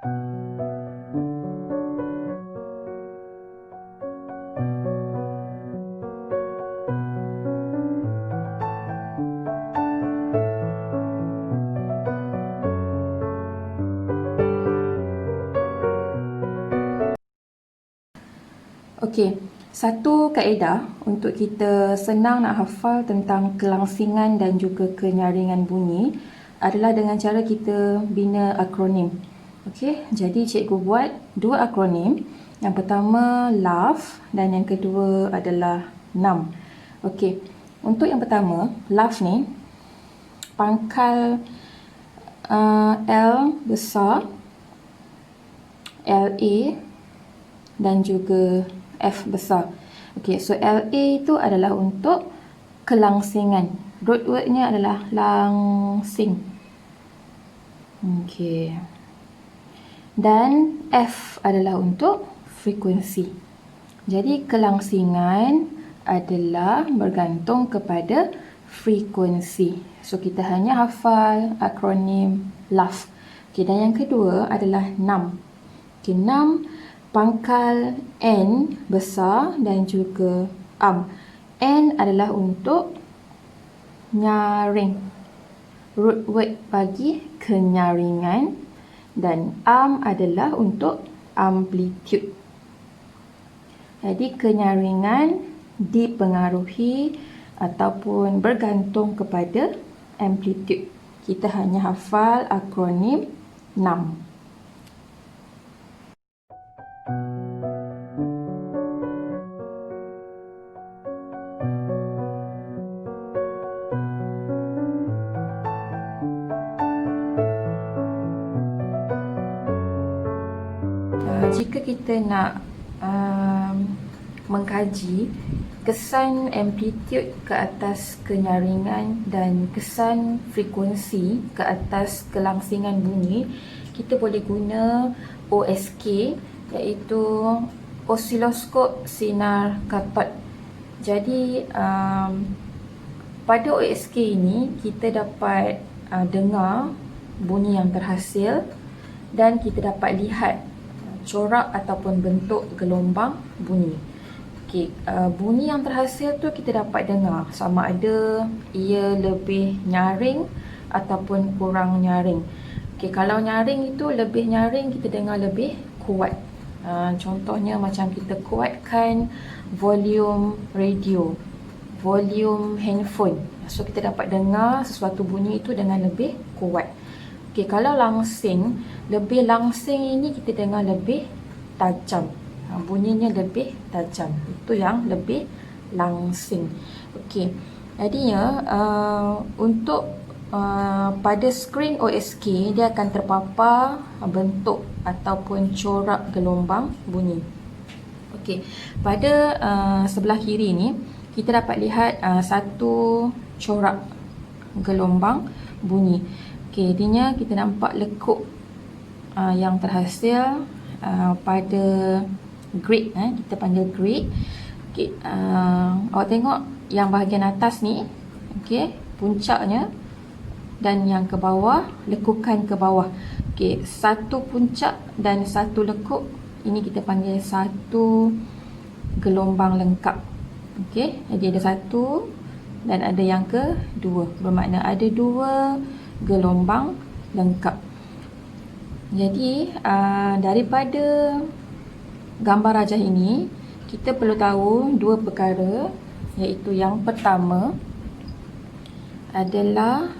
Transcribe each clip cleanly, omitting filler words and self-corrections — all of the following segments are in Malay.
Okey, satu kaedah untuk kita senang nak hafal tentang kelangsingan dan juga kenyaringan bunyi adalah dengan cara kita bina akronim. Okey, jadi cikgu buat dua akronim. Yang pertama LAF dan yang kedua adalah NAM. Okey, untuk yang pertama, LAF ni pangkal L besar, LA dan juga F besar. Okey, so LA itu adalah untuk kelangsingan. Root wordnya adalah langsing. Okey. Dan F adalah untuk frekuensi. Jadi kelangsingan adalah bergantung kepada frekuensi. So kita hanya hafal akronim LAF. Okey, dan yang kedua adalah NAM. Okey, NAM pangkal N besar dan juga AM. N adalah untuk nyaring. Root word bagi kenyaringan. Dan AM adalah untuk amplitude. Jadi kenyaringan dipengaruhi ataupun bergantung kepada amplitude. Kita hanya hafal akronim NAM. Jika kita nak mengkaji kesan amplitude ke atas kenyaringan dan kesan frekuensi ke atas kelangsingan bunyi, kita boleh guna OSK, iaitu osiloskop sinar katod. Jadi pada OSK ini kita dapat dengar bunyi yang terhasil dan kita dapat lihat corak ataupun bentuk gelombang bunyi. Okey, bunyi yang terhasil tu kita dapat dengar sama ada ia lebih nyaring ataupun kurang nyaring. Okey, kalau nyaring itu lebih nyaring, kita dengar lebih kuat. Contohnya macam kita kuatkan volume radio, volume handphone. So kita dapat dengar sesuatu bunyi itu dengan lebih kuat. Okey, kalau langsing, lebih langsing ini kita dengar lebih tajam. Bunyinya lebih tajam. Itu yang lebih langsing. Okey, jadinya untuk pada skrin OSK, dia akan terpapar bentuk ataupun corak gelombang bunyi. Okey, pada sebelah kiri ni kita dapat lihat satu corak gelombang bunyi. Okey, jadinya kita nampak lekuk yang terhasil pada grid, kita panggil grid. Okey, awak tengok yang bahagian atas ni, okey, puncaknya, dan yang ke bawah, lekukan ke bawah. Okey, satu puncak dan satu lekuk, ini kita panggil satu gelombang lengkap. Okey, jadi ada satu dan ada yang kedua. Bermakna ada dua gelombang lengkap. Jadi daripada gambar rajah ini, kita perlu tahu dua perkara, iaitu yang pertama adalah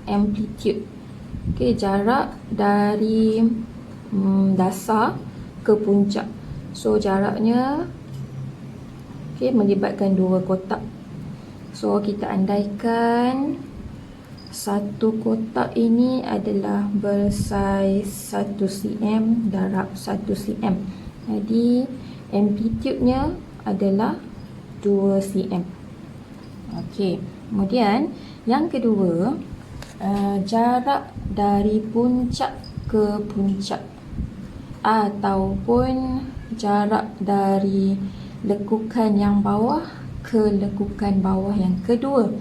amplitude. Okey, jarak dari dasar ke puncak. So jaraknya melibatkan dua kotak. So kita andaikan satu kotak ini adalah bersaiz 1 cm darab 1 cm. Jadi amplitude-nya adalah 2 cm. Okey, kemudian yang kedua, jarak dari puncak ke puncak ataupun jarak dari lekukan yang bawah ke lekukan bawah yang kedua.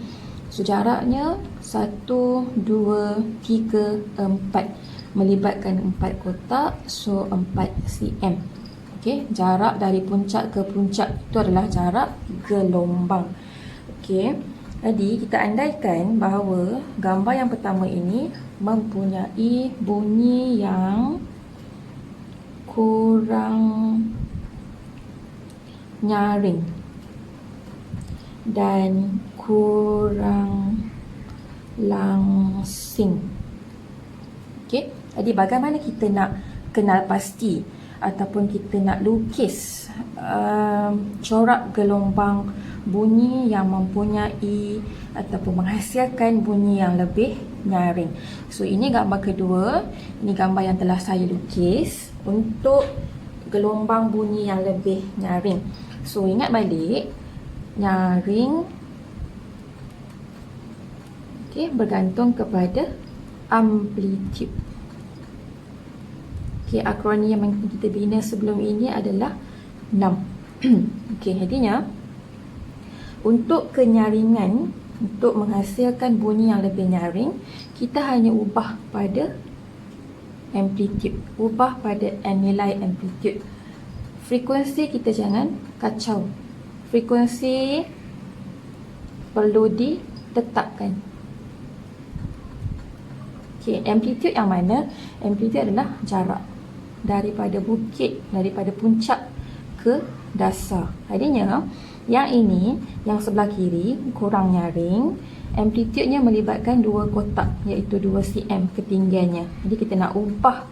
So jaraknya 1, 2, 3, 4. melibatkan 4 kotak, so 4 cm. Okey, jarak dari puncak ke puncak itu adalah jarak gelombang. Okey, jadi kita andaikan bahawa gambar yang pertama ini mempunyai bunyi yang kurang nyaring dan kurang langsing. Okey, jadi bagaimana kita nak kenal pasti ataupun kita nak lukis corak gelombang bunyi yang mempunyai ataupun menghasilkan bunyi yang lebih nyaring. So ini gambar kedua, ini gambar yang telah saya lukis untuk gelombang bunyi yang lebih nyaring. So ingat balik, nyaring bergantung kepada amplitude. Akronim yang kita bina sebelum ini adalah 6. Jadinya untuk kenyaringan, untuk menghasilkan bunyi yang lebih nyaring, kita hanya ubah pada amplitude, ubah pada nilai amplitude. Frekuensi kita jangan kacau. Frekuensi perlu ditetapkan. Amplitude yang mana? Amplitude adalah jarak daripada bukit, daripada puncak ke dasar. Jadinya yang ini, yang sebelah kiri kurang nyaring, amplitude-nya melibatkan 2 kotak, iaitu 2 cm ketinggiannya. Jadi kita nak ubah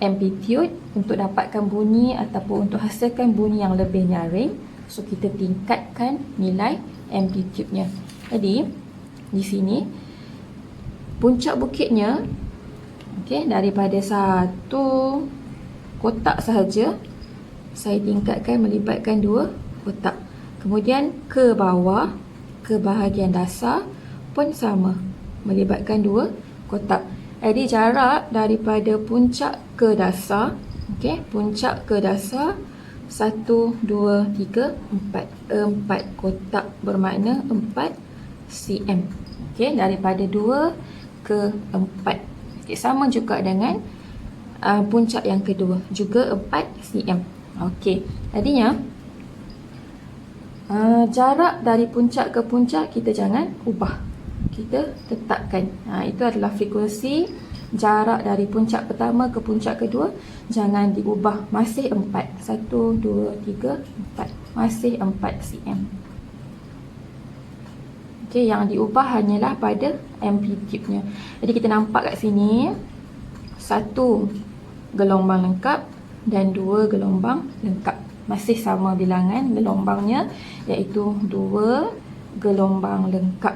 amplitude untuk dapatkan bunyi ataupun untuk hasilkan bunyi yang lebih nyaring. So kita tingkatkan nilai amplitude-nya. Jadi di sini puncak bukitnya daripada 1 kotak sahaja saya tingkatkan melibatkan 2 kotak. Kemudian ke bawah, ke bahagian dasar pun sama, melibatkan 2 kotak. Jadi jarak daripada puncak ke dasar, puncak ke dasar 1, 2, 3, 4 kotak bermakna 4 cm. Daripada 2 ke 4. Sama juga dengan puncak yang kedua, juga 4 cm. Jadinya jarak dari puncak ke puncak kita jangan ubah, kita tetapkan. Itu adalah frekuensi. Jarak dari puncak pertama ke puncak kedua jangan diubah, masih 4. 1, 2, 3, 4, masih 4 cm. Yang diubah hanyalah pada amplitude-nya. Jadi kita nampak kat sini 1 gelombang lengkap dan 2 gelombang lengkap. Masih sama bilangan gelombangnya, iaitu 2 gelombang lengkap.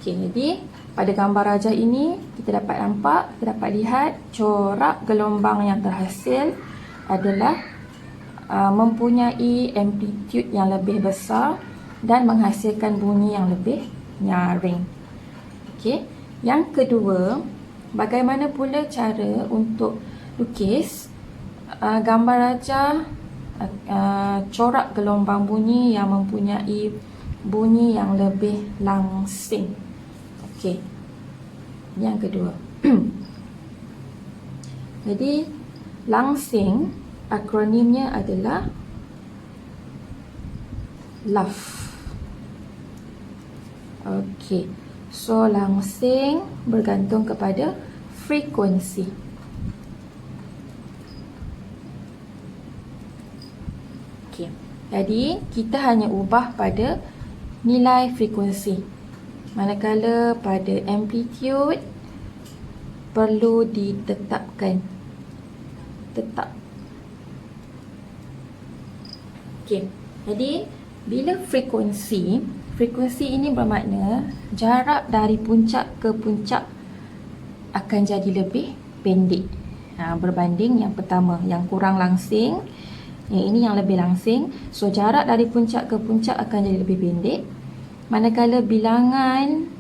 Jadi pada gambar rajah ini kita dapat nampak, kita dapat lihat corak gelombang yang terhasil adalah mempunyai amplitude yang lebih besar dan menghasilkan bunyi yang lebih nyaring. Yang kedua, bagaimana pula cara untuk lukis gambar rajah corak gelombang bunyi yang mempunyai bunyi yang lebih langsing. Yang kedua. Jadi langsing akronimnya adalah LAF. So langsing bergantung kepada frekuensi. Jadi kita hanya ubah pada nilai frekuensi. Manakala pada amplitude perlu ditetapkan. Tetap. Jadi bila frekuensi ini bermakna jarak dari puncak ke puncak akan jadi lebih pendek berbanding yang pertama, yang kurang langsing. Yang ini yang lebih langsing. So jarak dari puncak ke puncak akan jadi lebih pendek, manakala bilangan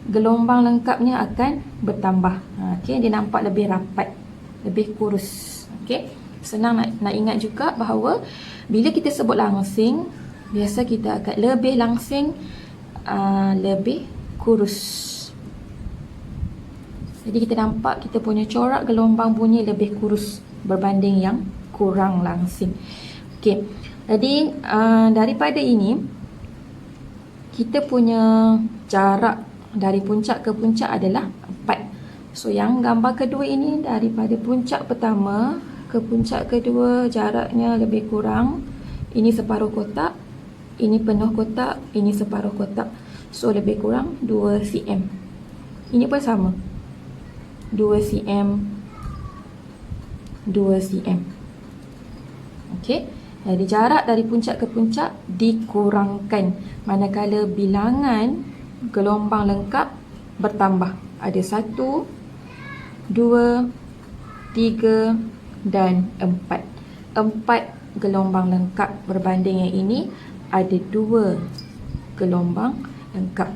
gelombang lengkapnya akan bertambah. Dia nampak lebih rapat, lebih kurus. Senang nak ingat juga bahawa bila kita sebut langsing, biasa kita akan lebih langsing, lebih kurus. Jadi kita nampak kita punya corak gelombang bunyi lebih kurus berbanding yang kurang langsing. Okey. Jadi daripada ini kita punya jarak dari puncak ke puncak adalah 4. So yang gambar kedua ini daripada puncak pertama ke puncak kedua jaraknya lebih kurang. Ini separuh kotak, ini penuh kotak, ini separuh kotak. So lebih kurang 2 cm. Ini pun sama. 2 cm, 2 cm. Okey. Jadi jarak dari puncak ke puncak dikurangkan manakala bilangan gelombang lengkap bertambah. Ada 1, 2, 3 dan 4. 4 gelombang lengkap berbanding yang ini ada 2 gelombang lengkap.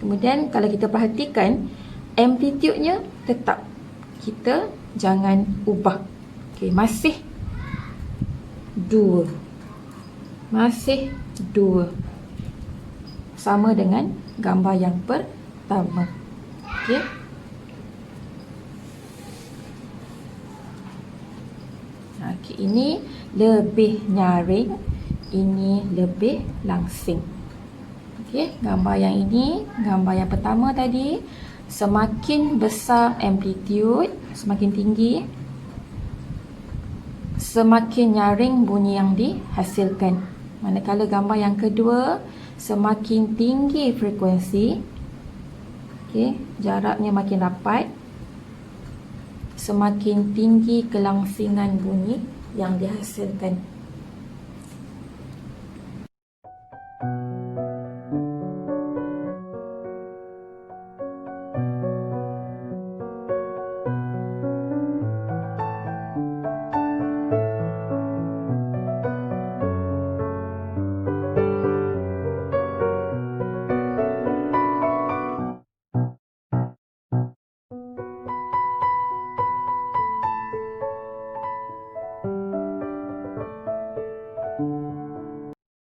Kemudian kalau kita perhatikan amplitude-nya tetap. Kita jangan ubah. Okey, masih 2. Masih 2. Sama dengan gambar yang pertama. Okey. Okey, ini lebih nyaring, ini lebih langsing. Okey, gambar yang ini, gambar yang pertama tadi, semakin besar amplitude, semakin tinggi, semakin nyaring bunyi yang dihasilkan. Manakala gambar yang kedua, semakin tinggi frekuensi, okey, jaraknya makin rapat, semakin tinggi kelangsingan bunyi yang dihasilkan.